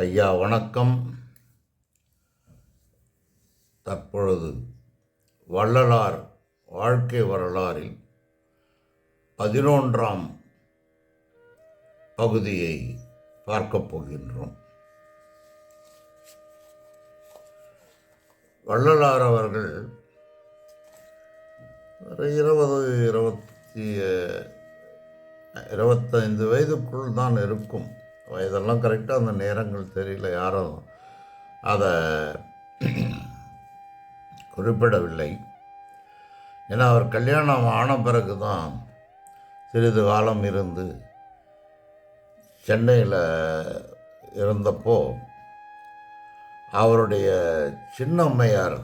ஐயா வணக்கம். தற்பொழுது வள்ளலார் வாழ்க்கை வரலாறில் 11ஆம் பகுதியை பார்க்கப் போகின்றோம். வள்ளலார் அவர்கள் 25 வயதுக்குள் தான் இருக்கும். வயதெல்லாம் கரெக்டாக அந்த நேரங்கள் தெரியல, யாரும் அதை குறிப்பிடவில்லை. ஏன்னா அவர் கல்யாணம் ஆன பிறகு தான் சிறிது காலம் இருந்து சென்னையில் இருந்தப்போ அவருடைய சின்னம்மையார்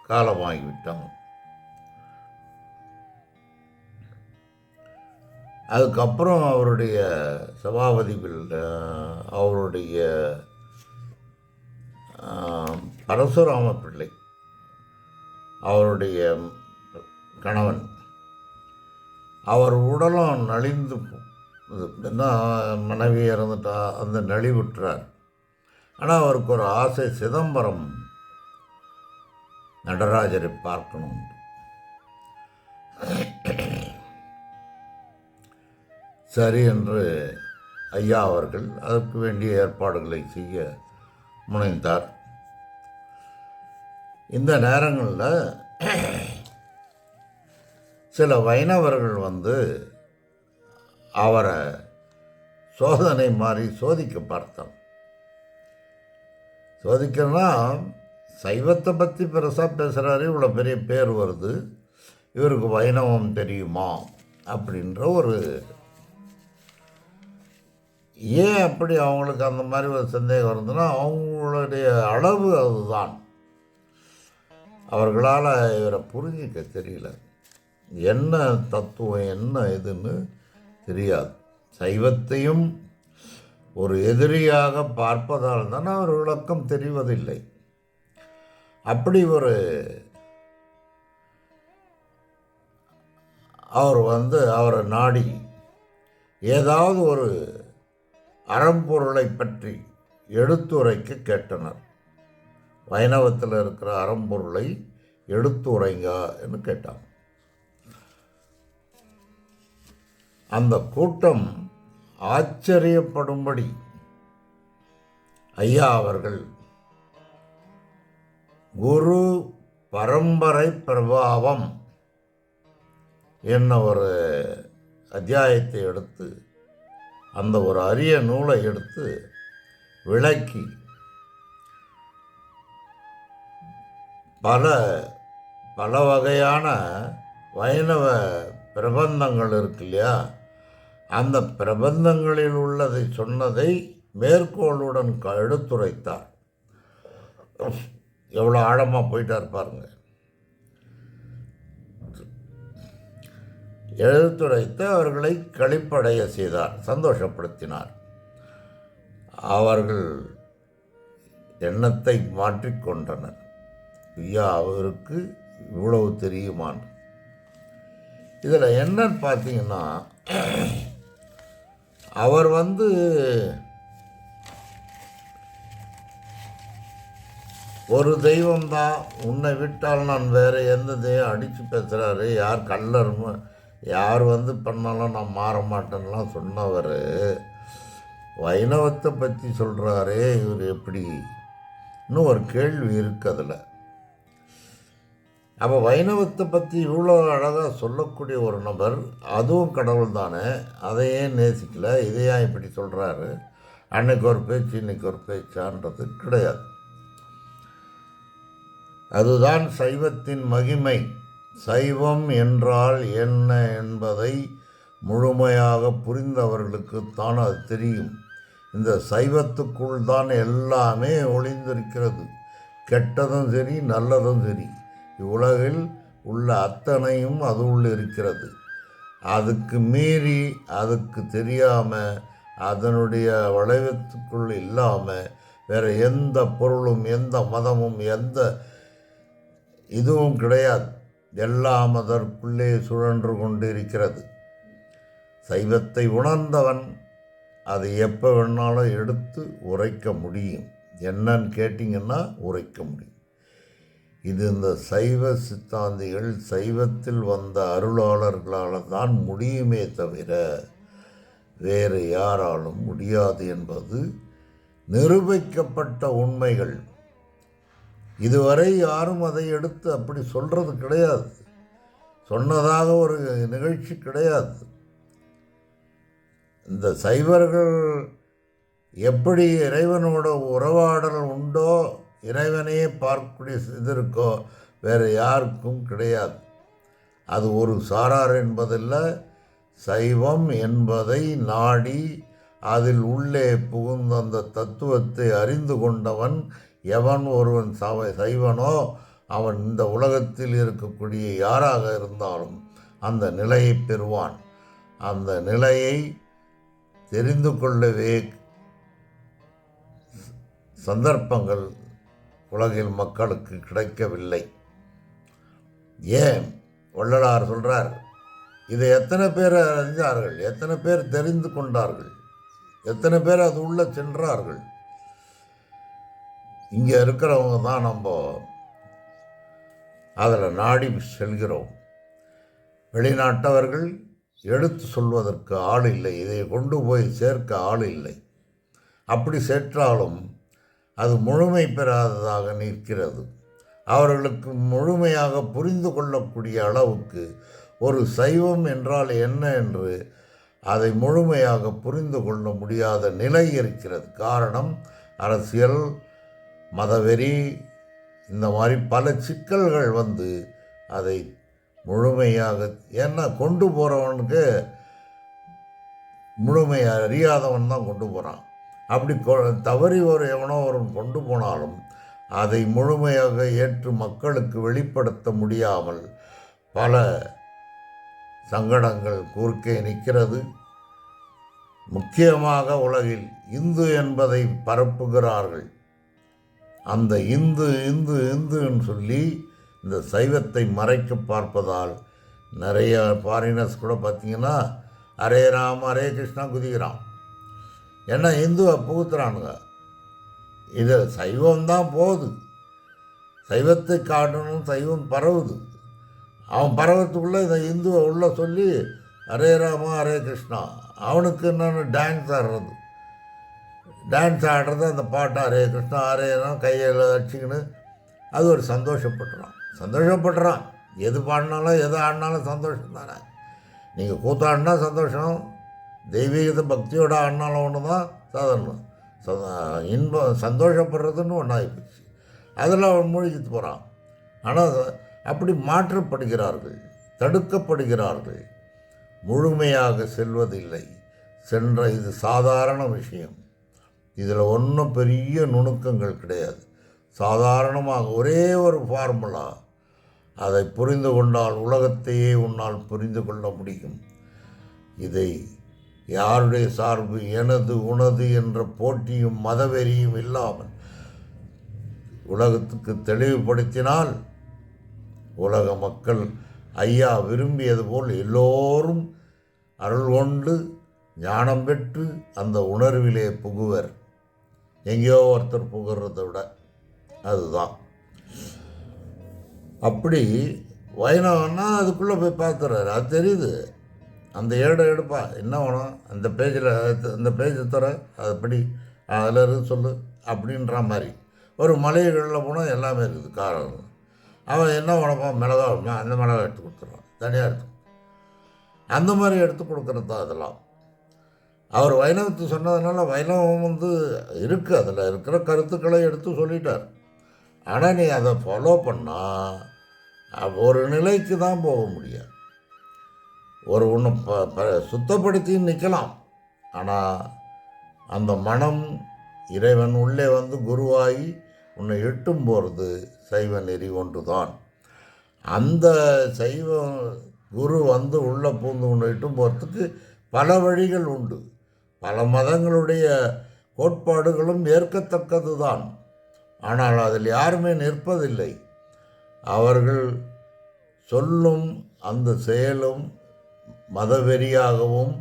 காலமாகிவிட்டாங்க. அதுக்கப்புறம் அவருடைய சபாபதிவில் அவருடைய பரசுராம பிள்ளை, அவருடைய கணவன், அவர் உடலும் நலிந்து மனைவி இறந்துட்டா, அந்த நலிவுற்றார். ஆனால் அவருக்கு ஒரு ஆசை, சிதம்பரம் நடராஜரை பார்க்கணும். சரி என்று ஐயா அவர்கள் அதற்கு வேண்டிய ஏற்பாடுகளை செய்ய முனைந்தார். இந்த நேரங்களில் சில வைணவர்கள் வந்து அவரை சோதனை மாதிரி சோதிக்க பார்த்தாங்க. சோதிக்கன்னா, சைவத்தை பற்றி பெருசாக பேசுகிறாரு, இவ்வளோ பெரிய பேர் வருது, இவருக்கு வைணவம் தெரியுமா அப்படின்ற ஒரு, ஏன் அப்படி அவங்களுக்கு அந்த மாதிரி ஒரு சந்தேகம் வருதுன்னா, அவங்களுடைய அளவு அதுதான். அவர்களால் இவரை புரிஞ்சிக்க தெரியல, என்ன தத்துவம் என்ன இதுன்னு தெரியாது. சைவத்தையும் ஒரு எதிரியாக பார்ப்பதால் தான் அவர் விளக்கம் தெரிவதில்லை. அப்படி அவர் அவரை நாடி ஏதாவது ஒரு அறம்பொருளை பற்றி எடுத்துரைக்க கேட்டனர். வைணவத்தில் இருக்கிற அறம்பொருளை எடுத்துரைங்க என்று கேட்டாங்க. அந்த கூட்டம் ஆச்சரியப்படும்படி ஐயா அவர்கள் குரு பரம்பரை பிரபாவம் என்ன ஒரு அத்தியாயத்தை எடுத்து, அந்த ஒரு அரிய நூலை எடுத்து விளக்கி பல வகையான வைணவ பிரபந்தங்கள் இருக்கு இல்லையா, அந்த பிரபந்தங்களில் உள்ளதை சொன்னதை மேற்கோளுடன் எடுத்துரைத்தார். எவ்வளோ ஆழமாக போயிட்டார் பாருங்க. எடுத்துரைத்து அவர்களை களிப்படைய செய்தார், சந்தோஷப்படுத்தினார். அவர்கள் எண்ணத்தை மாற்றிக்கொண்டனர். ஐயா அவருக்கு இவ்வளவு தெரியுமான். இதில் என்னன்னு பார்த்தீங்கன்னா, அவர் ஒரு தெய்வம்தான், உன்னை விட்டால் நான் வேறு எந்த தெய்வம் அடித்து பேசுகிறாரு, யார் கல்லர், யார் பண்ணாலும் நான் மாற மாட்டேன்லாம் சொன்னவர் வைணவத்தை பற்றி சொல்கிறாரே, இவர் எப்படி, இன்னும் ஒரு கேள்வி இருக்குது அதில். அப்போ வைணவத்தை பற்றி இவ்வளோ அழகாக சொல்லக்கூடிய ஒரு நபர், அதுவும் கடவுள் தானே, அதையே நேசிக்கல, இதையா இப்படி சொல்கிறாரு, அன்னைக்கு ஒரு பேச்சு இன்னைக்கு ஒரு பேச்சான்றது கிடையாது. அதுதான் சைவத்தின் மகிமை. சைவம் என்றால் என்ன என்பதை முழுமையாக புரிந்தவர்களுக்கு தான் அது தெரியும். இந்த சைவத்துக்குள் தான் எல்லாமே ஒளிந்திருக்கிறது. கெட்டதும் சரி, நல்லதும் சரி, இவ்வுலகில் உள்ள அத்தனையும் அது உள்ள இருக்கிறது. அதுக்கு மீறி, அதுக்கு தெரியாமல், அதனுடைய வளைவத்துக்குள் இல்லாமல் வேறு எந்த பொருளும், எந்த மதமும், எந்த இதுவும் கிடையாது. எல்லாம் அதற்குள்ளே சுழன்று கொண்டு இருக்கிறது. சைவத்தை உணர்ந்தவன் அதை எப்போ வேணாலும் எடுத்து உரைக்க முடியும். என்னன்னு கேட்டிங்கன்னா உரைக்க முடியும். இது இந்த சைவ சித்தாந்திகள் சைவத்தில் வந்த அருளாளர்களால் தான் முடியுமே தவிர வேறு யாராலும் முடியாது என்பது நிரூபிக்கப்பட்ட உண்மைகள். இதுவரை யாரும் அதை எடுத்து அப்படி சொல்கிறது கிடையாது. சொன்னதாக ஒரு நிகழ்ச்சி கிடையாது. இந்த சைவர்கள் எப்படி இறைவனோட உறவாடல் உண்டோ, இறைவனையே பார்க்கக்கூடிய இது இருக்கோ, வேறு யாருக்கும் கிடையாது. அது ஒரு சாரார் என்பதில்லை. சைவம் என்பதை நாடி அதில் உள்ளே புகுந்த அந்த தத்துவத்தை அறிந்து கொண்டவன் எவன் ஒருவன் சைவனோ அவன் இந்த உலகத்தில் இருக்கக்கூடிய யாராக இருந்தாலும் அந்த நிலையை பெறுவான். அந்த நிலையை தெரிந்து கொள்ளவே சந்தர்ப்பங்கள் உலகில் மக்களுக்கு கிடைக்கவில்லை. ஏன் வள்ளலார் சொல்கிறார், இதை எத்தனை பேர் அறிஞ்சார்கள், எத்தனை பேர் தெரிந்து கொண்டார்கள், எத்தனை பேர் அது உள்ள சென்றார்கள். இங்கே இருக்கிறவங்க தான் நம்ம அதில் நாடி செல்கிறோம். வெளிநாட்டவர்கள் எடுத்து சொல்வதற்கு ஆள் இல்லை, இதை கொண்டு போய் சேர்க்க ஆள் இல்லை. அப்படி சேர்த்தாலும் அது முழுமை பெறாததாக நிற்கிறது. அவர்களுக்கு முழுமையாக புரிந்து கொள்ளக்கூடிய அளவுக்கு ஒரு சைவம் என்றால் என்ன என்று அதை முழுமையாக புரிந்து கொள்ள முடியாத நிலை இருக்கிறது. காரணம் அரசியல், மதவெறி, இந்த மாதிரி பல சிக்கல்கள் வந்து அதை முழுமையாக, ஏன்னா கொண்டு போகிறவனுக்கு முழுமையாக அறியாதவன் தான் கொண்டு போகிறான். அப்படி தவறி எவனோ ஒருவன் கொண்டு போனாலும் அதை முழுமையாக ஏற்று மக்களுக்கு வெளிப்படுத்த முடியாமல் பல சங்கடங்கள் குறுக்கே நிற்கிறது. முக்கியமாக உலகில் இந்து என்பதை பரப்புகிறார்கள். அந்த இந்து இந்து இந்துன்னு சொல்லி இந்த சைவத்தை மறைக்க பார்ப்பதால் நிறைய ஃபாரினர்ஸ் கூட பார்த்திங்கன்னா ஹரே ராம் ஹரே கிருஷ்ணா குதிக்கிறான். ஏன்னா இந்துவை புகுத்துறானுங்க. இது சைவம் தான் போகுது, சைவத்தை காட்டணும், சைவம் பரவுது. அவன் பரவத்துக்குள்ளே இந்த இந்துவை உள்ள சொல்லி ஹரே ராமா ஹரே கிருஷ்ணா. அவனுக்கு என்னென்னு டான்ஸ் ஆடுறது, டான்ஸ் ஆடுறது, அந்த பாட்டு ஹரே கிருஷ்ணா ஹரே ராம் கையில் வச்சுக்கின்னு அது ஒரு சந்தோஷப்படுறான். எது பாடினாலும் எது ஆடினாலும் சந்தோஷம் தானே. நீங்கள் கூத்தாடினா சந்தோஷம், தெய்வீகத்தை பக்தியோட ஆடினாலும் ஒன்று தான் சாதாரணம். இன்பம் சந்தோஷப்படுறதுன்னு ஒன்றாகிப்போச்சு. அதில் அவன் மூழ்கிட்டு போகிறான். ஆனால் அப்படி மாற்றப்படுகிறார்கள், தடுக்கப்படுகிறார்கள், முழுமையாக செல்வதில்லை. இது சாதாரண விஷயம். இதில் ஒன்றும் பெரிய நுணுக்கங்கள் கிடையாது. சாதாரணமாக ஒரே ஒரு ஃபார்முலா, அதை புரிந்து கொண்டால் உலகத்தையே உன்னால் புரிந்து கொள்ள முடியும். இதை யாருடைய சார்பு, எனது உனது என்ற போட்டியும் மதவெறியும் இல்லாமல் உலகத்துக்கு தெளிவுபடுத்தினால் உலக மக்கள் ஐயா விரும்பியது போல் எல்லோரும் அருள் கொண்டு ஞானம் பெற்று அந்த உணர்விலே புகுவர். எங்கேயோ ஒருத்தர் புகுறதை விட அதுதான். அப்படி வைணவன்னா அதுக்குள்ளே போய் பார்த்துறாரு, அது தெரியுது. அந்த ஏடை எடுப்பா, என்ன வேணும் அந்த பேஜில், அந்த பேஜை தர அதுபடி அதில் இருந்து சொல்லு அப்படின்ற மாதிரி. ஒரு மளிகைகளில் போனால் எல்லாமே இருக்குது. காரம் அவன் என்ன உனப்பான், மிளகா வேணுமா, அந்த மிளகா எடுத்து கொடுத்துட்றான், தனியாக எடுத்து அந்த மாதிரி எடுத்து கொடுக்குறது தான் அதெல்லாம். அவர் வைணவத்தை சொன்னதுனால வைணவம் வந்து இருக்குது, அதில் இருக்கிற கருத்துக்களை எடுத்து சொல்லிட்டார். ஆனால் நீ அதை ஃபாலோ பண்ணால் ஒரு நிலைக்கு தான் போக முடியாது. ஒரு ஒன்று சுத்தப்படுத்தி நிற்கலாம், ஆனால் அந்த மனம் இறைவன் உள்ளே வந்து குருவாகி உன்னை எட்டும் போகிறது சைவ நெறி ஒன்று தான். அந்த சைவ குரு வந்து உள்ளே பூந்து உன்னை எட்டும் போகிறதுக்கு பல வழிகள் உண்டு. பல மதங்களுடைய கோட்பாடுகளும் ஏற்கத்தக்கது தான். ஆனால் அதில் யாருமே நிற்பதில்லை. அவர்கள் சொல்லும் அந்த செயலும் மதவெறியாகவும்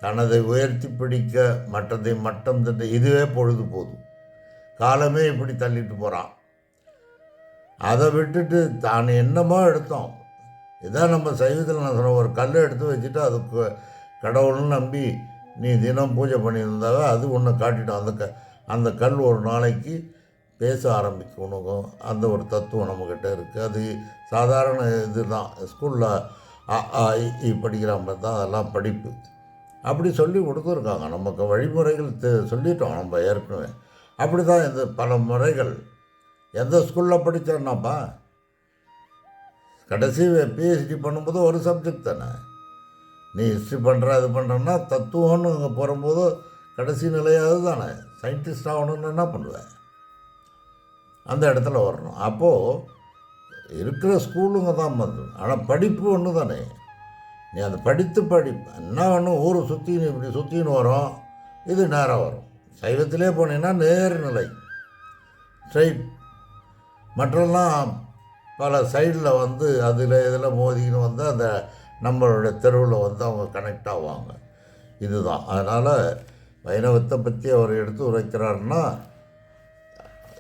தனதை உயர்த்தி பிடிக்க மற்றதை மட்டம் தட்ட இதுவே பொழுது போதும். காலமே இப்படி தள்ளிட்டு போகிறான். அதை விட்டுட்டு தான் என்னமோ எடுத்தோம். இதான் நம்ம சைவத்தில் நான் சொன்ன ஒரு கல்லை எடுத்து வச்சுட்டு அதுக்கு கடவுள்னு நம்பி நீ தினம் பூஜை பண்ணியிருந்தாவே அது ஒன்று காட்டிட்டோம். அந்த கல் ஒரு நாளைக்கு பேச ஆரம்பிக்கணும். அந்த ஒரு தத்துவம் நம்மக்கிட்ட இருக்குது. அது சாதாரண இது தான். ஸ்கூலில் படிக்கிற மாதிரி தான் அதெல்லாம் படிப்பு. அப்படி சொல்லி கொடுத்துருக்காங்க. நமக்கு வழிமுறைகள் சொல்லிட்டோம் நம்ம ஏற்கனவே. அப்படி தான் இந்த பல முறைகள். எந்த ஸ்கூலில் படித்தேன்னாப்பா, கடைசி பிஹெச்டி பண்ணும்போது ஒரு சப்ஜெக்ட் தானே. நீ ஹிஸ்ட்ரி பண்ணுற அது பண்ணுறன்னா தத்துவம்னு அங்கே போகும்போது கடைசி நிலையாவது தானே. சயின்டிஸ்ட் ஆகணும்னு என்ன பண்ணுவேன், அந்த இடத்துல வரணும். அப்போது இருக்கிற ஸ்கூலுங்க தான் வந்து. ஆனால் படிப்பு ஒன்று தானே. நீ அதை படித்து என்ன ஒன்று ஊரை சுற்றின்னு இப்படி சுற்றின்னு வரும், இது நேராக வரும். சைவத்திலே போனீங்கன்னா நேர்நிலை ஸ்ட்ரைட். மற்றெல்லாம் பல சைடில் வந்து அதில் இதில் மோதிக்கின்னு வந்து அந்த நம்மளுடைய தெருவில் வந்து அவங்க கனெக்ட் ஆவாங்க. இதுதான். அதனால் வைணவத்தை பற்றி அவர்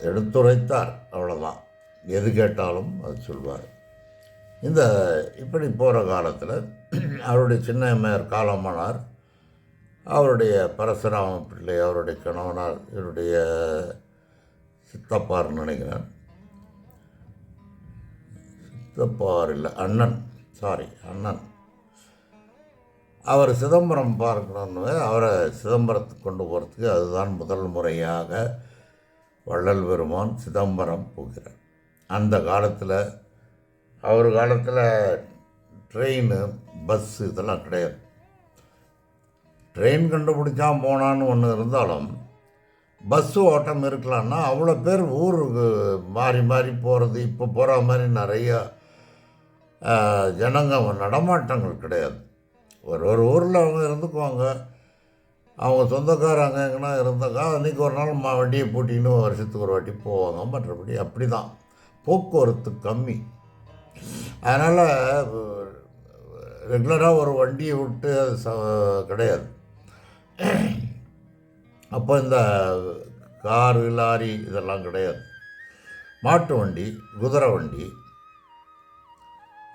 எடுத்துரைத்தார், அவ்வளோதான். எது கேட்டாலும் அது சொல்வார். இப்படி போகிற காலத்தில் அவருடைய சின்னம்மையார் காலமானார். அவருடைய பரசுராம பிள்ளை அவருடைய கணவனார் இவருடைய சித்தப்பார் நினைக்கிறேன். சித்தப்பார் இல்லை, அண்ணன் அவர் சிதம்பரம் பார்க்கணுன்னு அவரை சிதம்பரத்துக்கு கொண்டு போகிறதுக்கு அதுதான் முதல் முறையாக வள்ளல் பெருமான் சிதம்பரம் போகிறார். அந்த காலத்தில் அவர் காலத்தில் ட்ரெயின் பஸ்ஸு இதெல்லாம் கிடையாது. ட்ரெயின் கண்டுபிடிச்சா போனான்னு ஒன்று இருந்தாலும் பஸ்ஸு ஓட்டம் இருக்கலான்னா அவ்வளோ பேர் ஊருக்கு மாறி மாறி போகிறது. இப்போ போகிற மாதிரி நிறையா ஜனங்க நடமாட்டங்கள் கிடையாது. ஒரு ஊரில் அவங்க இருந்துக்குவாங்க. அவங்க சொந்தக்காரங்க எங்கன்னா இருந்தாக்கா அன்றைக்கி ஒரு நாள் வண்டியை பூட்டின்னு வருஷத்துக்கு ஒரு வாட்டி போவாங்க. மற்றபடி அப்படி தான், போக்குவரத்து கம்மி. அதனால் ரெகுலராக ஒரு வண்டியை விட்டு அது கிடையாது. அப்போ இந்த காரு லாரி இதெல்லாம் கிடையாது. மாட்டு வண்டி, குதிரை வண்டி,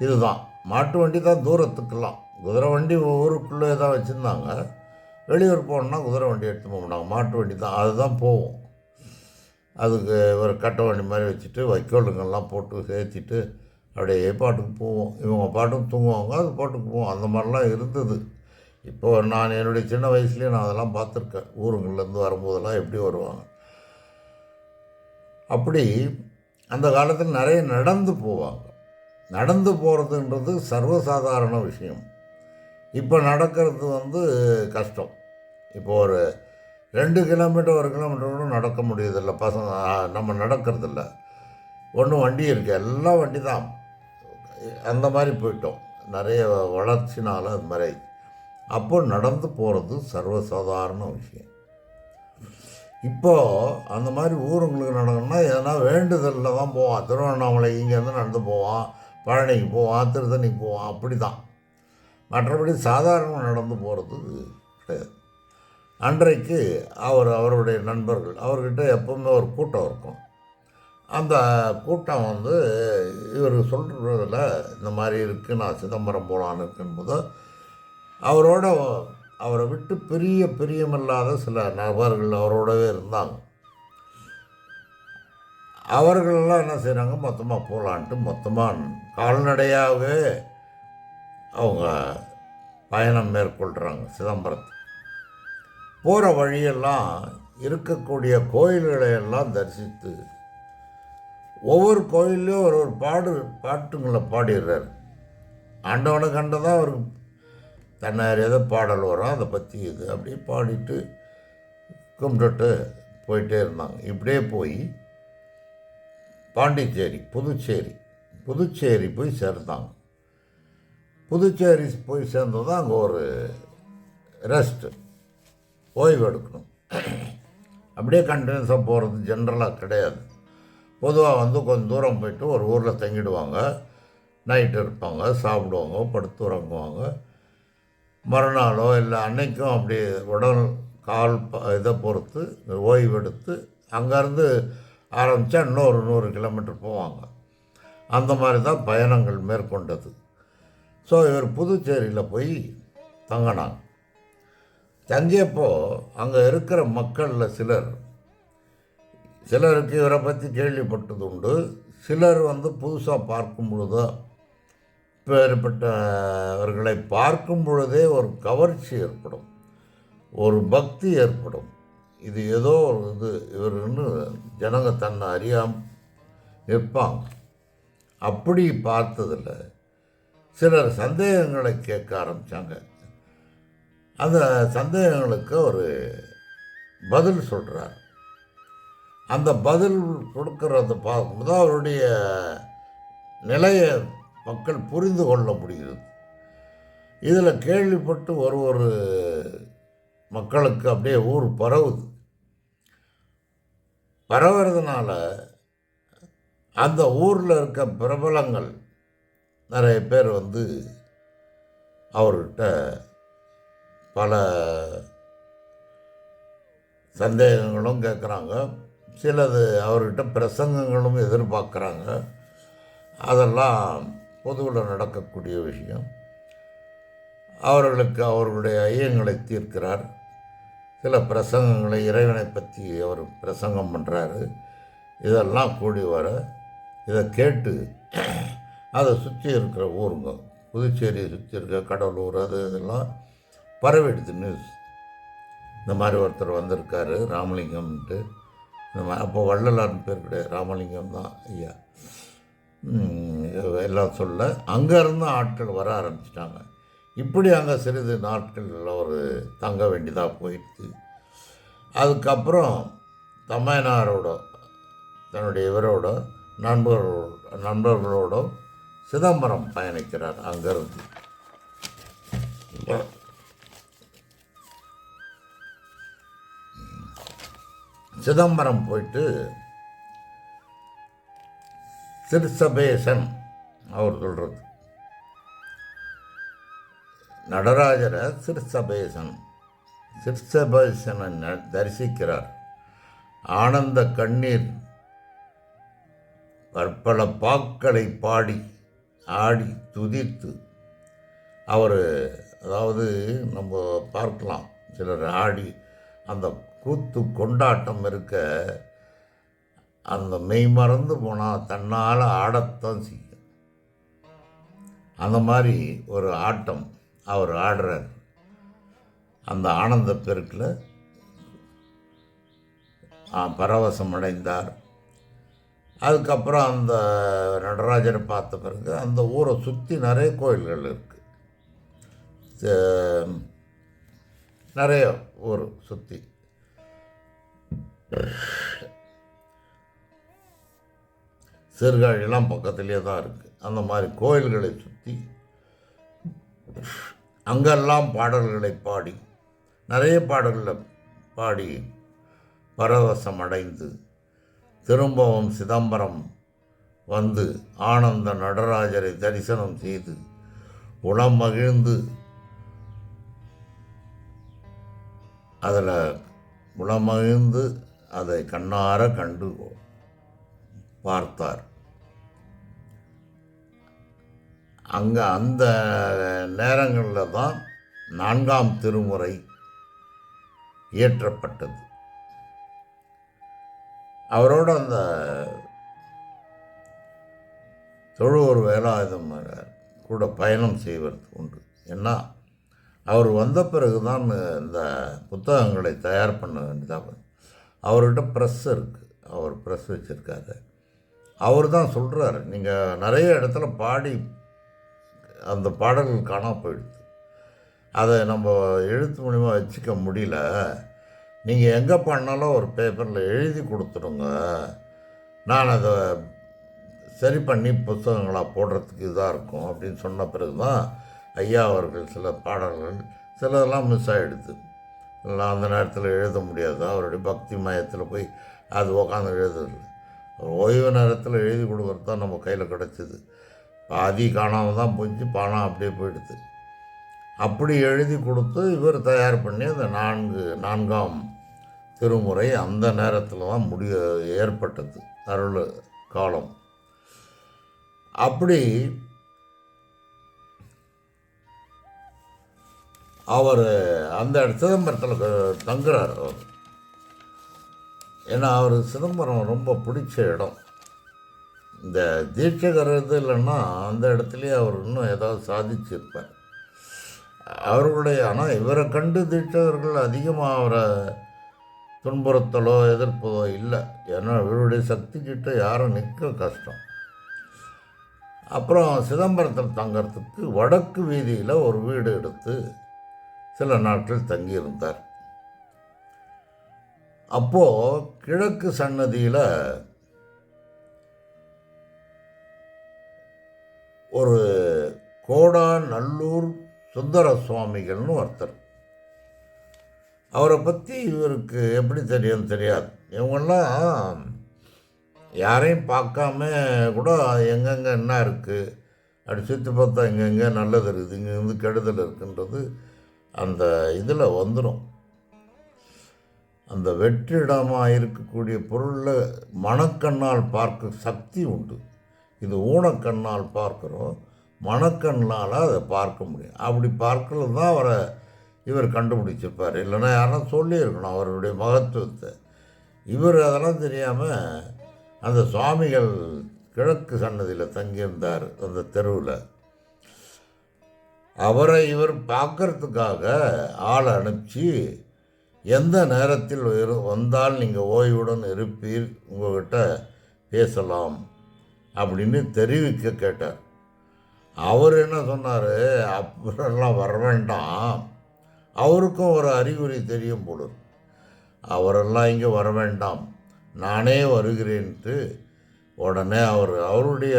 இதுதான். மாட்டு வண்டி தான் தூரத்துக்கெல்லாம். குதிரை வண்டி ஊருக்குள்ளே தான் வச்சுருந்தாங்க. வெளியூர் போகணுன்னா குதிரை வண்டி எடுத்து போக மாட்டாங்க. மாட்டு வண்டி தான், அதுதான் போகும். அதுக்கு ஒரு கட்டை வண்டி மாதிரி வச்சுட்டு வைக்கோலுங்கெல்லாம் போட்டு சேர்த்திட்டு அப்படியே பாட்டுக்கு போவோம். இவங்க பாட்டுக்கு தூங்குவாங்க, அது பாட்டுக்கு போவோம். அந்த மாதிரிலாம் இருந்தது. இப்போ நான் என்னுடைய சின்ன வயசுலேயே நான் அதெல்லாம் பார்த்துருக்கேன். ஊருங்கள்லேருந்து வரும்போதெல்லாம் எப்படி வருவாங்க. அப்படி அந்த காலத்தில் நிறைய நடந்து போவாங்க. நடந்து போகிறதுன்றது சர்வசாதாரண விஷயம். இப்போ நடக்கிறது வந்து கஷ்டம். இப்போ ஒரு 2 கிலோமீட்டர் 1 கிலோமீட்டர் கூட நடக்க முடியதில்லை. பசங்க நம்ம நடக்கிறதில்ல. ஒன்றும் வண்டி இருக்குது, எல்லாம் வண்டி தான். அந்த மாதிரி போயிட்டோம். நிறைய வளர்ச்சினால் அது மாதிரி. அப்போ நடந்து போகிறது சர்வசாதாரண விஷயம். இப்போது அந்த மாதிரி ஊருங்களுக்கு நடக்கணும்னா எதனா வேண்டுதலில் தான் போவான். திருவண்ணாமலை இங்கேருந்து நடந்து போவான், பழனிக்கு போவான், திருத்தணிக்கு போவான், அப்படி தான். மற்றபடி சாதாரணமாக நடந்து போகிறது கிடையாது. அன்றைக்கு அவருடைய நண்பர்கள் அவர்கிட்ட எப்பவுமே ஒரு கூட்டம் இருக்கும். அந்த கூட்டம் வந்து இவர் சொல்கிறதில் இந்த மாதிரி இருக்குது, நான் சிதம்பரம் போகலான்னு இருக்கும்போது அவரை விட்டு பிரியமில்லாத சில நபர்கள் அவரோடவே இருந்தாங்க. அவர்களெல்லாம் என்ன செய்கிறாங்க, மொத்தமாக போகலான்ட்டு மொத்தமாக கால்நடையாகவே அவங்க பயணம் மேற்கொள்கிறாங்க சிதம்பரத்துக்கு. போகிற வழியெல்லாம் இருக்கக்கூடிய கோயில்களை எல்லாம் தரிசித்து ஒவ்வொரு கோயிலையும் ஒரு பாட்டுங்களை பாடிடுறார். ஆண்டவனை கண்டதான் அவருக்கு தன்னார் ஏதோ பாடல் வரும், அதை பற்றி இது அப்படியே பாடிட்டு கும்பிட்டுட்டு போயிட்டே இருந்தாங்க. இப்படியே போய் பாண்டிச்சேரி, புதுச்சேரி போய் சேர்ந்தாங்க. புதுச்சேரி போய் சேர்ந்தது அங்கே ஒரு ரெஸ்ட்டு, ஓய்வு எடுக்கணும். அப்படியே கண்டினியூஸாக போகிறது ஜென்ரலாக கிடையாது. பொதுவாக வந்து கொஞ்சம் தூரம் போயிட்டு ஒரு ஊரில் தங்கிடுவாங்க, நைட்டு இருப்பாங்க, சாப்பிடுவாங்க, படுத்து உறங்குவாங்க. மறுநாளோ இல்லை அன்னைக்கும் அப்படி உடல் கால் இதை பொறுத்து ஓய்வெடுத்து அங்கேருந்து ஆரம்பித்தா இன்னொரு 100 கிலோமீட்டர் போவாங்க. அந்த மாதிரி தான் பயணங்கள் மேற்கொண்டது. ஸோ இவர் புதுச்சேரியில் போய் தங்கினாங்க. தங்கியப்போ அங்கே இருக்கிற மக்களில் சிலருக்கு இவரை பற்றி கேள்விப்பட்டது உண்டு. சிலர் புதுசாக பார்க்கும் பொழுதோ இப்பேற்பட்டவர்களை பார்க்கும் பொழுதே ஒரு கவர்ச்சி ஏற்படும், ஒரு பக்தி ஏற்படும். இது ஏதோ ஒரு இவருன்னு ஜனங்க தன்னை அறியாமல் நிற்பாங்க. அப்படி பார்த்ததில் சிலர் சந்தேகங்களை கேட்க ஆரம்பித்தாங்க. அந்த சந்தேகங்களுக்கு ஒரு பதில் சொல்கிறார். அந்த பதில் கொடுக்கறத பார்க்கும்போது அவருடைய நிலையை மக்கள் புரிந்து கொள்ள முடிகிறது. இதில் கேள்விப்பட்டு ஒரு மக்களுக்கு அப்படியே ஊர் பரவுறதுனால அந்த ஊரில் இருக்க பிரபலங்கள் நிறைய பேர் அவர்கிட்ட பல சந்தேகங்களும் கேட்குறாங்க. சிலது அவர்கிட்ட பிரசங்கங்களும் எதிர்பார்க்குறாங்க. அதெல்லாம் பொதுவில் நடக்கக்கூடிய விஷயம். அவர்களுக்கு அவர்களுடைய ஐயங்களை தீர்க்கிறார். சில பிரசங்கங்களை இறைவனை பற்றி அவர் பிரசங்கம் பண்ணுறாரு. இதெல்லாம் கூடி வர இதை கேட்டு அதை சுற்றி இருக்கிற ஊருங்க, புதுச்சேரியை சுற்றி இருக்க கடலூர் இதெல்லாம் பரவிடுது நியூஸ். இந்த மாதிரி ஒருத்தர் வந்திருக்காரு ராமலிங்கம்ன்ட்டு. இந்த மாதிரி அப்போ வள்ளலார்னு பேர் கிடையாது, ராமலிங்கம் தான் ஐயா. எல்லாம் சொல்ல அங்கேருந்து ஆட்கள் வர ஆரம்பிச்சிட்டாங்க. இப்படி அங்கே சிறிது நாட்கள் அவர் தங்க வேண்டியதாக போயிடுச்சு. அதுக்கப்புறம் தமையனாரோட தன்னுடைய இவரோட நண்பர்களோட சிதம்பரம் பயணிக்கிறார். அங்கேருந்து சிதம்பரம் போயிட்டு சிற்சபேசன் அவர் சொல்கிறது, நடராஜரை சிற்சபேசனை தரிசிக்கிறார். ஆனந்த கண்ணீர் பற்பல பாக்களை பாடி ஆடி துதித்து அவர், அதாவது நம்ம பார்க்கலாம் சிலர் ஆடி அந்த கூத்து கொண்டாட்டம் இருக்க, அந்த மெய் மறந்து போனால் தன்னால் ஆடத்தான் செய்யும். அந்த மாதிரி ஒரு ஆட்டம் அவர் ஆடுறார். அந்த ஆனந்த பெருக்கில் பரவசம் அடைந்தார். அதுக்கப்புறம் அந்த நடராஜரை பார்த்த பிறகு அந்த ஊரை சுற்றி நிறைய கோயில்கள் இருக்குது. நிறைய ஊர் சுற்றி சீர்காழிலாம் பக்கத்துலேயே தான் இருக்குது. அந்த மாதிரி கோயில்களை சுற்றி அங்கெல்லாம் பாடல்களை பாடி, நிறைய பாடல்களை பாடி பரவசம் அடைந்து திரும்பவும் சிதம்பரம் வந்து ஆனந்த நடராஜரை தரிசனம் செய்து உளம் மகிழ்ந்து அதில் உளமகிழ்ந்து அதை கண்ணார கண்டு பார்த்தார். அங்கே அந்த நேரங்களில் தான் 4ஆம் திருமுறை இயற்றப்பட்டது. அவரோட அந்த தொழுவூர் வேலாயுதம் கூட பயணம் செய்வது உண்டு. ஏன்னா அவர் வந்த பிறகு தான் இந்த புத்தகங்களை தயார் பண்ண வேண்டியதாக. அவர்கிட்ட ப்ரெஸ் இருக்குது, அவர் ப்ரெஸ் வச்சுருக்காரு. அவர் தான் சொல்கிறார், நீங்கள் நிறைய இடத்துல பாடி அந்த பாடல்கள் காணாமல் போயிடுது, அதை நம்ம எழுத்து மூலிமா வச்சுக்க முடியல, நீங்கள் எங்கே பண்ணாலும் ஒரு பேப்பரில் எழுதி கொடுத்துடுங்க, நான் அதை சரி பண்ணி புத்தகங்களாக போடுறதுக்கு இதாக இருக்கும் அப்படின்னு சொன்ன பிறகு தான் ஐயா அவர்கள் சில பாடல்கள் சிலதெல்லாம் மிஸ் ஆகிடுது. எல்லாம் அந்த நேரத்தில் எழுத முடியாது. அவருடைய பக்தி மயத்தில் போய் அது உட்காந்து எழுதுறதில்ல. ஓய்வு நேரத்தில் எழுதி கொடுக்குறது தான் நம்ம கையில் கிடச்சிது. பாதி காணாமல் தான் போச்சு, பணம் அப்படியே போயிடுது. அப்படி எழுதி கொடுத்து இவர் தயார் பண்ணி அந்த நான்காம் திருமுறை அந்த நேரத்தில் தான் ஏற்பட்டது அருள் காலம். அப்படி அவர் அந்த சிதம்பரத்தில் தங்குறார். அவர் ஏன்னா அவர் சிதம்பரம் ரொம்ப பிடிச்ச இடம். இந்த தீட்சகர் இது இல்லைன்னா அந்த இடத்துலையே அவர் இன்னும் ஏதாவது சாதிச்சிருப்பார் அவர்களுடைய. ஆனால் இவரை கண்டு தீட்சகர்கள் அதிகமாக அவரை துன்புறுத்தலோ எதிர்ப்பதோ இல்லை. ஏன்னா இவருடைய சக்தி கிட்ட யாரும் நிற்க கஷ்டம். அப்புறம் சிதம்பரத்தில் தங்கிறதுக்கு வடக்கு வீதியில் ஒரு வீடு எடுத்து சில நாட்கள் தங்கியிருந்தார். அப்போது கிழக்கு சன்னதியில் ஒரு கோடாநல்லூர் சுந்தர சுவாமிகள்னு ஒருத்தர். அவரை பற்றி இவருக்கு எப்படி தெரியும் தெரியாது. இவங்கெல்லாம் யாரையும் பார்க்காம கூட எங்கெங்கே என்ன இருக்குது அப்படி சுற்றி பார்த்தா எங்கெங்கே நல்லது இருக்குது, இங்கேருந்து கெடுதல் இருக்குன்றது அந்த இதில் வந்துடும். அந்த வெற்றிடமாக இருக்கக்கூடிய பொருளில் மனக்கண்ணால் பார்க்க சக்தி உண்டு. இது ஊனக்கண்ணால் பார்க்குறோம், மனக்கண்ணால் அதை பார்க்க முடியும். அப்படி பார்க்கறது தான் அவரை இவர் கண்டுபிடிச்சிருப்பார். இல்லைன்னா யாரும் சொல்லியிருக்கணும் அவருடைய மகத்துவத்தை. இவர் அதெல்லாம் தெரியாமல் அந்த சுவாமிகள் கிழக்கு சன்னதியில் தங்கியிருந்தார் அந்த தெருவில். அவரை இவர் பார்க்கறதுக்காக ஆளை அனுப்பிச்சு எந்த நேரத்தில் வந்தால் நீங்கள் ஓய்வுடன் இருப்பீர், உங்கள்கிட்ட பேசலாம் அப்படின்னு தெரிவிக்க கேட்டார். அவர் என்ன சொன்னார், அப்புறம்லாம் வர வேண்டாம், அவருக்கும் ஒரு அறிகுறி தெரியும் போல, அவரெல்லாம் இங்கே வர வேண்டாம், நானே வருகிறேன்ட்டு உடனே அவருடைய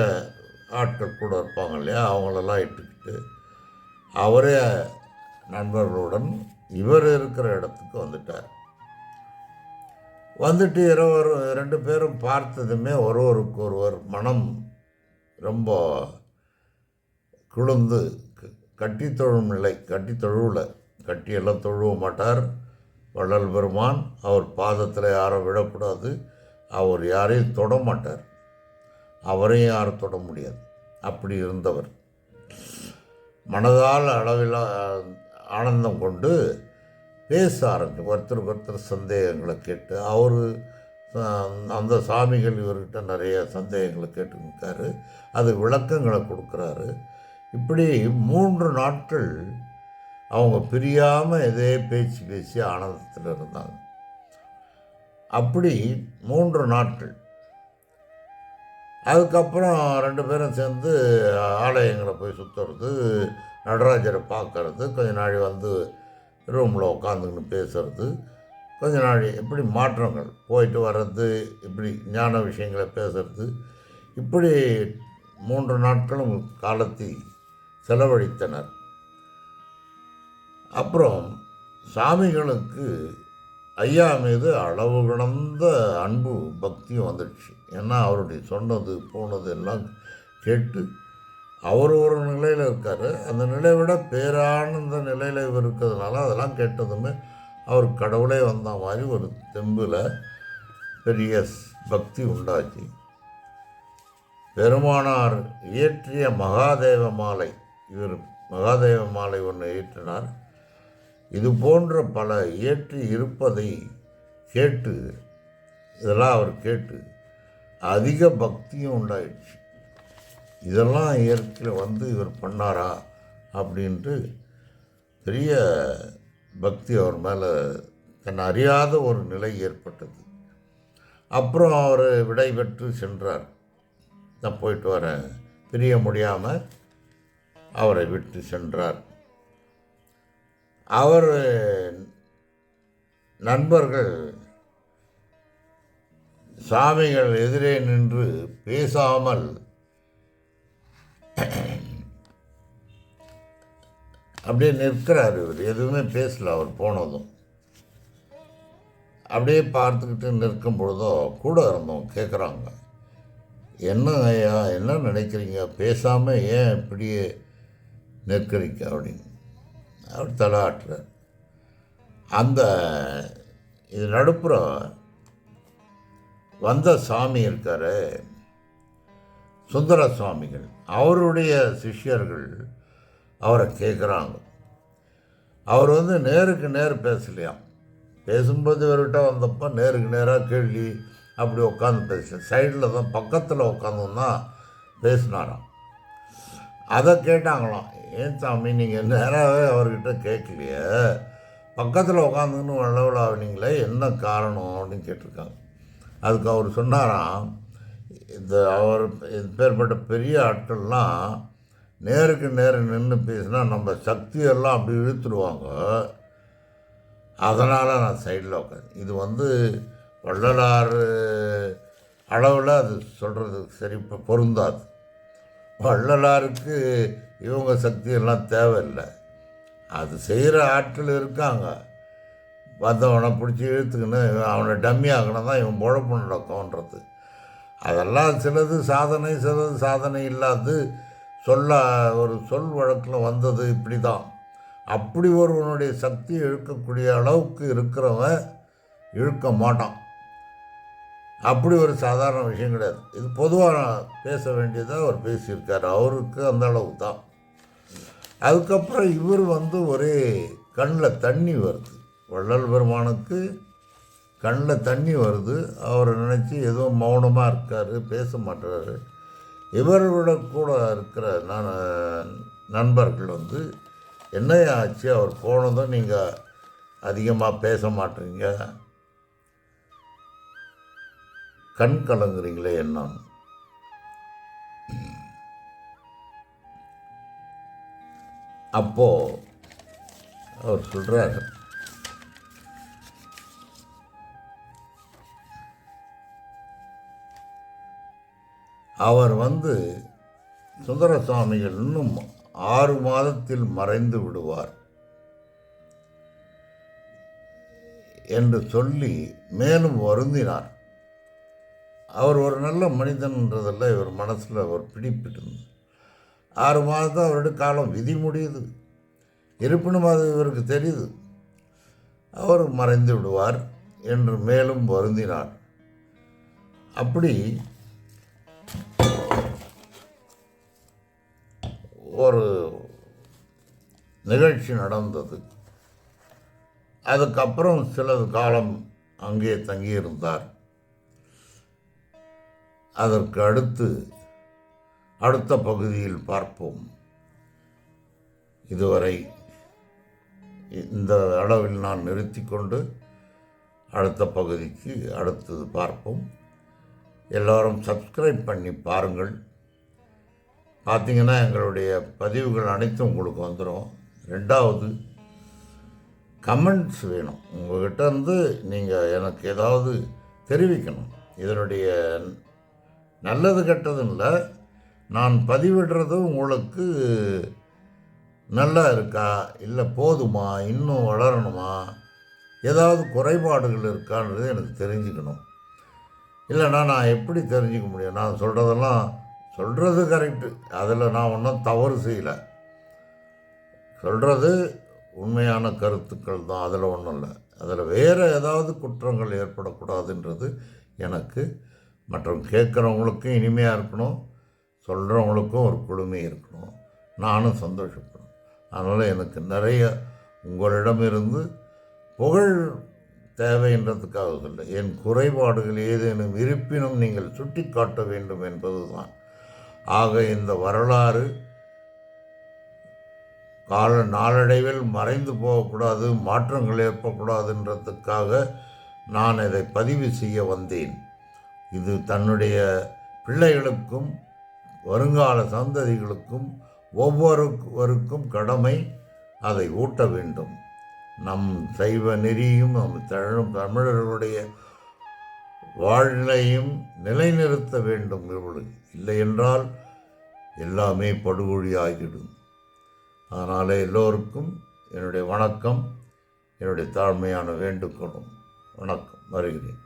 ஆட்கள் கூட இருப்பாங்க இல்லையா, அவங்களெல்லாம் இட்டுக்கிட்டு அவரே நண்பர்களுடன் இவர் இருக்கிற இடத்துக்கு வந்துட்டார். வந்துட்டு ரெண்டு பேரும் பார்த்ததுமே ஒருவருக்கு ஒருவர் மனம் ரொம்ப குளிர்ந்து கட்டி தொழும் நிலை. கட்டியெல்லாம் தொழுவ மாட்டார் வள்ளல் பெருமான். அவர் பாதத்தில் யாரும் விடக்கூடாது, அவர் யாரையும் தொட மாட்டார், அவரையும் யாரும் தொட முடியாது. அப்படி இருந்தவர் மனதால் அளவில் ஆனந்தம் கொண்டு பேச ஆரம்பிச்சு ஒருத்தர் சந்தேகங்களை கேட்டு, அவர் அந்த சாமிகள் இவர்கிட்ட நிறைய சந்தேகங்களை கேட்டுருக்காரு, அது விளக்கங்களை கொடுக்குறாரு. இப்படி 3 நாட்கள் அவங்க பிரியாமல் இதே பேசி ஆனந்தத்தில் இருந்தாங்க. அப்படி 3 நாட்கள். அதுக்கப்புறம் 2 பேரும் சேர்ந்து ஆலயங்களை போய் சுற்றுறது, நடராஜரை பார்க்கறது, கொஞ்ச நாள் வந்து ரூமில் உட்காந்துக்கின்னு பேசுறது, கொஞ்ச நாள் இப்படி மாற்றங்கள் போயிட்டு வர்றது, இப்படி ஞான விஷயங்களை பேசுறது, இப்படி 3 நாட்களும் காலத்தை செலவழித்தனர். அப்புறம் சாமிகளுக்கு ஐயா மீது அளவு கடந்த அன்பு பக்தியும் வந்துடுச்சு. ஏன்னா அவருடைய சொன்னது போனது எல்லாம் கேட்டு அவர் ஒரு நிலையில் இருக்கார். அந்த நிலையை விட பேரானந்த நிலையில் இவர் இருக்கிறதுனால அதெல்லாம் கேட்டதுமே அவர் கடவுளே வந்த மாதிரி ஒரு தெம்பில் பெரிய பக்தி உண்டாச்சு. பெருமானார் இயற்றிய மகாதேவ மாலை, இவர் மகாதேவ மாலை ஒன்று இயற்றினார். இது போன்ற பல இயற்றி இருப்பதை கேட்டு, இதெல்லாம் அவர் கேட்டு அதிக பக்தியும் உண்டாயிடுச்சு. இதெல்லாம் இயற்கையில் வந்து இவர் பண்ணாரா அப்படின்ட்டு பெரிய பக்தி அவர் மேலே தன் அறியாத ஒரு நிலை ஏற்பட்டது. அப்புறம் அவர் விடை பெற்று சென்றார். நான் போயிட்டு வரேன், பிரிய முடியாமல் அவரை விட்டு சென்றார். அவர் நண்பர்கள் சாமிகள் எதிரே நின்று பேசாமல் அப்படியே நிற்கிறார். இவர் எதுவுமே பேசல. அவர் போனதும் அப்படியே பார்த்துக்கிட்டு நிற்கும் பொழுதோ கூட இருந்தோம் கேட்குறாங்க, என்ன ஐயா, என்ன நினைக்கிறீங்க, பேசாமல் ஏன் இப்படியே நிற்கிறீங்க அப்படின்னு. அவர் தலை ஆட்டுறார். அந்த இது நடுப்புற வந்த சாமி இருக்கார் சுந்தர சுவாமிகள், அவருடைய சிஷ்யர்கள் அவரை கேட்குறாங்க. அவர் நேருக்கு நேர் பேசலையாம். பேசும்போது இவர்கிட்ட வந்தப்போ நேருக்கு நேராக கேள்வி அப்படி உட்காந்து பேச, சைடில் தான் பக்கத்தில் உட்காந்துன்னா பேசினாராம். அதை கேட்டாங்களாம், ஏன் சாமி நீங்கள் நேராகவே அவர்கிட்ட கேட்கலையே, பக்கத்தில் உட்காந்துன்னு வளவள ஆகினீங்களே, என்ன காரணம் அப்படின்னு கேட்டிருக்காங்க. அதுக்கு அவர் சொன்னாராம், அவர் பேர்பட்ட பெரிய ஆட்கள்லாம் நேருக்கு நேர் நின்று பேசினா நம்ம சக்தியெல்லாம் அப்படி இழுத்துடுவாங்க, அதனால் நான் சைடில் உட்காந்து. இது வள்ளலார் அளவில் அது சொல்கிறது சரி பொருந்தாது. வள்ளலாருக்கு இவங்க சக்தியெல்லாம் தேவையில்லை. அது செய்கிற ஆட்கள் இருக்காங்க, வந்தவனை பிடிச்சி இழுத்துக்கின்னு அவனை டம்மி ஆகணும் தான் இவன் பொழப்பு நடக்கும்ன்றது. அதெல்லாம் சிலது சாதனை, சிலது சாதனை இல்லாது ஒரு சொல் வழக்கில் வந்தது இப்படி தான். அப்படி ஒருவனுடைய சக்தி இழுக்கக்கூடிய அளவுக்கு இருக்கிறவன் இழுக்க மாட்டான். அப்படி ஒரு சாதாரண விஷயம் கிடையாது. இது பொதுவாக பேச வேண்டியதாக அவர் பேசியிருக்கார், அவருக்கு அந்த அளவு தான். அதுக்கப்புறம் இவர் ஒரே கண்ணில் தண்ணி வருது, வள்ளல் பெருமானுக்கு கண்ணில் தண்ணி வருது. அவரை நினச்சி ஏதோ மௌனமாக இருக்கார், பேச மாட்டுறாரு. இவரோட கூட இருக்கிற நண்பர்கள் என்னையா ஆச்சு, அவர் போனதும் நீங்கள் அதிகமாக பேச மாட்டீங்க, கண் கலங்குறீங்களே என்னன்னு. அப்போது அவர் சொல்கிறார், அவர் சுந்தர சுவாமிகள் இன்னும் 6 மாதத்தில் மறைந்து விடுவார் என்று சொல்லி மேலும் வருந்தினார். அவர் ஒரு நல்ல மனிதன்றதில் இவர் மனசில் ஒரு பிடிப்பிட்டு 6 மாதம் அவருடைய காலம் விதி முடியுது. இருப்பினும் அது இவருக்கு தெரியுது, அவர் மறைந்து விடுவார் என்று மேலும் வருந்தினார். அப்படி ஒரு நிகழ்ச்சி நடந்தது. அதுக்கப்புறம் சிலது காலம் அங்கே தங்கியிருந்தார். அதற்கு அடுத்த பகுதியில் பார்ப்போம். இதுவரை இந்த அளவில் நான் நிறுத்தி கொண்டு அடுத்த பகுதிக்கு அடுத்தது பார்ப்போம். எல்லோரும் சப்ஸ்கிரைப் பண்ணி பாருங்கள். பார்த்தீங்கன்னா எங்களுடைய பதிவுகள் அனைத்தும் உங்களுக்கு வந்துடும். 2வது கமெண்ட்ஸ் வேணும். உங்கள்கிட்ட நீங்கள் எனக்கு ஏதாவது தெரிவிக்கணும். இதனுடைய நல்லது கெட்டதும் இல்லை, நான் பதிவிடுறது உங்களுக்கு நல்லா இருக்கா, இல்லை போதுமா, இன்னும் வளரணுமா, ஏதாவது குறைபாடுகள் இருக்கான்றது எனக்கு தெரிஞ்சுக்கணும். இல்லைன்னா நான் எப்படி தெரிஞ்சுக்க முடியும்? நான் சொல்கிறது கரெக்டு, அதில் நான் ஒன்றும் தவறு செய்யலை. சொல்கிறது உண்மையான கருத்துக்கள் தான், அதில் ஒன்றும் இல்லை. அதில் வேறு ஏதாவது குற்றங்கள் ஏற்படக்கூடாதுன்றது எனக்கு மற்றும் கேட்குறவங்களுக்கும் இனிமையாக இருக்கணும், சொல்கிறவங்களுக்கும் ஒரு குழுமை இருக்கணும், நானும் சந்தோஷப்படணும். அதனால் எனக்கு நிறைய உங்களிடமிருந்து புகழ் தேவைன்றதுக்காக சொல்ல, என் குறைபாடுகள் ஏதேனும் இருப்பினும் நீங்கள் சுட்டி காட்ட வேண்டும் என்பது தான். ஆக இந்த வரலாறு நாளடைவில் மறைந்து போகக்கூடாது, மாற்றங்கள் ஏற்படக்கூடாதுன்றதுக்காக நான் இதை பதிவு செய்ய வந்தேன். இது தன்னுடைய பிள்ளைகளுக்கும் வருங்கால சந்ததிகளுக்கும் ஒவ்வொருவருக்கும் கடமை, அதை ஊட்ட வேண்டும். நம் சைவ நெறியும் நம் தமிழர்களுடைய வாழ்நிலையும் நிலைநிறுத்த வேண்டும். இல்லை என்றால் எல்லாமே படுகொழி ஆகிடும். அதனால் எல்லோருக்கும் என்னுடைய வணக்கம், என்னுடைய தாழ்மையான வேண்டுகோளும். வணக்கம், வருகிறேன்.